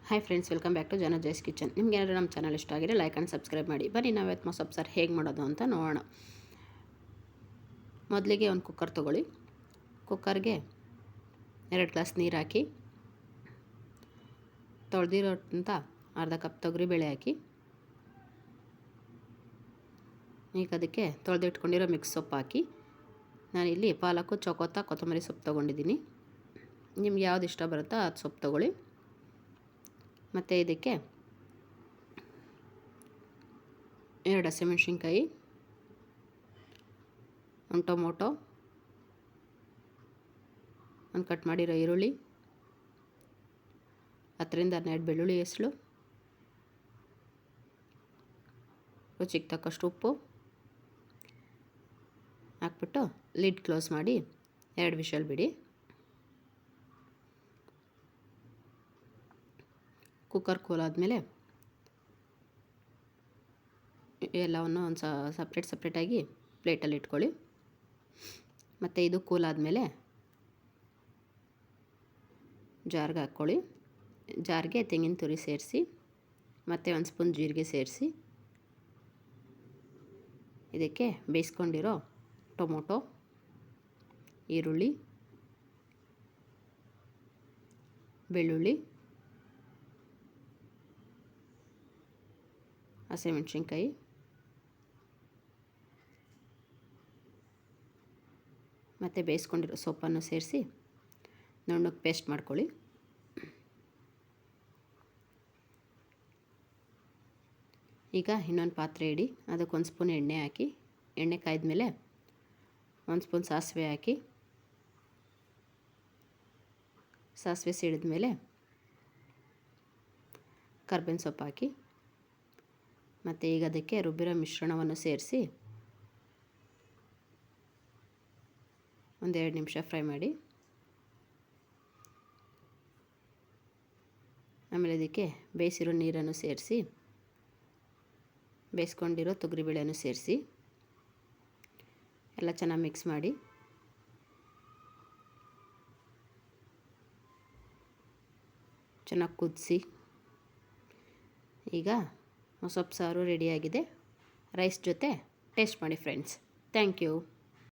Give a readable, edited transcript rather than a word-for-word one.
Hi friends, welcome back to Jaya's kitchen. ನಿಮ್ಗೆ ಏನಾದರೂ ನಮ್ಮ ಚಾನಲ್ ಇಷ್ಟ ಆಗಿದ್ರೆ ಲೈಕ್ ಆ್ಯಂಡ್ ಸಬ್ಸ್ಕ್ರೈಬ್ ಮಾಡಿ. ಬನ್ನಿ ನಾವಿವತ್ತು ಮೊಸಪ್ ಸಾರು ಹೇಗೆ ಮಾಡೋದು ಅಂತ ನೋಡೋಣ. ಮೊದಲಿಗೆ ಒಂದು ಕುಕ್ಕರ್ ತೊಗೊಳ್ಳಿ. ಕುಕ್ಕರ್ಗೆ 2 ಗ್ಲಾಸ್ ನೀರು ಹಾಕಿ, ತೊಳೆದಿರೋಂಥ ಅರ್ಧ ಕಪ್ ತೊಗರಿಬೇಳೆ ಹಾಕಿ, ಈಗ ಅದಕ್ಕೆ ತೊಳೆದಿಟ್ಕೊಂಡಿರೋ ಮಿಕ್ಸ್ ಸೊಪ್ಪು ಹಾಕಿ. ನಾನಿಲ್ಲಿ ಪಾಲಕು, ಚೊಕೋತ, ಕೊತ್ತಂಬರಿ ಸೊಪ್ಪು ತೊಗೊಂಡಿದ್ದೀನಿ. ನಿಮ್ಗೆ ಯಾವ್ದು ಇಷ್ಟ ಬರುತ್ತೋ ಅದು ಸೊಪ್ಪು ತೊಗೊಳ್ಳಿ. ಮತ್ತು ಇದಕ್ಕೆ 2 ಹಸಿಮೆಣ್ಸಿನ್ಕಾಯಿ, ಒಂದು ಟೊಮೊಟೊ, ಒಂದು ಕಟ್ ಮಾಡಿರೋ ಈರುಳ್ಳಿ, 10 ರಿಂದ 12 ಬೆಳ್ಳುಳ್ಳಿ ಹೆಸಳು, ರುಚಿಗೆ ತಕ್ಕಷ್ಟು ಉಪ್ಪು ಹಾಕ್ಬಿಟ್ಟು ಲಿಡ್ ಕ್ಲೋಸ್ ಮಾಡಿ 2 ವಿಷಲ್ ಬಿಡಿ. ಕುಕ್ಕರ್ ಕೂಲಾದಮೇಲೆ ಎಲ್ಲವನ್ನು ಒಂದು ಸಪ್ರೇಟಾಗಿ ಪ್ಲೇಟಲ್ಲಿ ಇಟ್ಕೊಳ್ಳಿ. ಮತ್ತು ಇದು ಕೂಲಾದಮೇಲೆ ಜಾರ್ಗೆ ಹಾಕ್ಕೊಳ್ಳಿ. ಜಾರ್ಗೆ ತೆಂಗಿನ ತುರಿ ಸೇರಿಸಿ, ಮತ್ತು 1 ಸ್ಪೂನ್ ಜೀರಿಗೆ ಸೇರಿಸಿ, ಇದಕ್ಕೆ ಬೇಯಿಸ್ಕೊಂಡಿರೋ ಟೊಮೊಟೊ, ಈರುಳ್ಳಿ, ಬೆಳ್ಳುಳ್ಳಿ, ಹಸಿಮೆಣ್ಸಿನ್ಕಾಯಿ, ಮತ್ತು ಬೇಯಿಸ್ಕೊಂಡಿರೋ ಸೊಪ್ಪನ್ನು ಸೇರಿಸಿ ನುಣ್ಣಗೆ ಪೇಸ್ಟ್ ಮಾಡ್ಕೊಳ್ಳಿ. ಈಗ ಇನ್ನೊಂದು ಪಾತ್ರೆ ಇಡಿ. ಅದಕ್ಕೆ 1 ಸ್ಪೂನ್ ಎಣ್ಣೆ ಹಾಕಿ, ಎಣ್ಣೆ ಕಾಯ್ದ ಮೇಲೆ 1 ಸ್ಪೂನ್ ಸಾಸಿವೆ ಹಾಕಿ, ಸಾಸಿವೆ ಸಿಡಿದ ಮೇಲೆ ಕರ್ಬೇವಿನ ಸೊಪ್ಪು ಹಾಕಿ, ಮತ್ತು ಈಗ ಅದಕ್ಕೆ ರುಬ್ಬಿರೋ ಮಿಶ್ರಣವನ್ನು ಸೇರಿಸಿ 1-2 ನಿಮಿಷ ಫ್ರೈ ಮಾಡಿ. ಆಮೇಲೆ ಇದಕ್ಕೆ ಬೇಯಿಸಿರೋ ನೀರನ್ನು ಸೇರಿಸಿ, ಬೇಯಿಸ್ಕೊಂಡಿರೋ ತೊಗರಿಬೇಳೆಯನ್ನು ಸೇರಿಸಿ ಎಲ್ಲ ಚೆನ್ನಾಗಿ ಮಿಕ್ಸ್ ಮಾಡಿ. ಚೆನ್ನಾಗಿ ಕುದಿಸಿ. ಈಗ ಮೊಸಪ್ ಸಾರು ರೆಡಿಯಾಗಿದೆ. ರೈಸ್ ಜೊತೆ ಟೇಸ್ಟ್ ಮಾಡಿ ಫ್ರೆಂಡ್ಸ್. Thank you.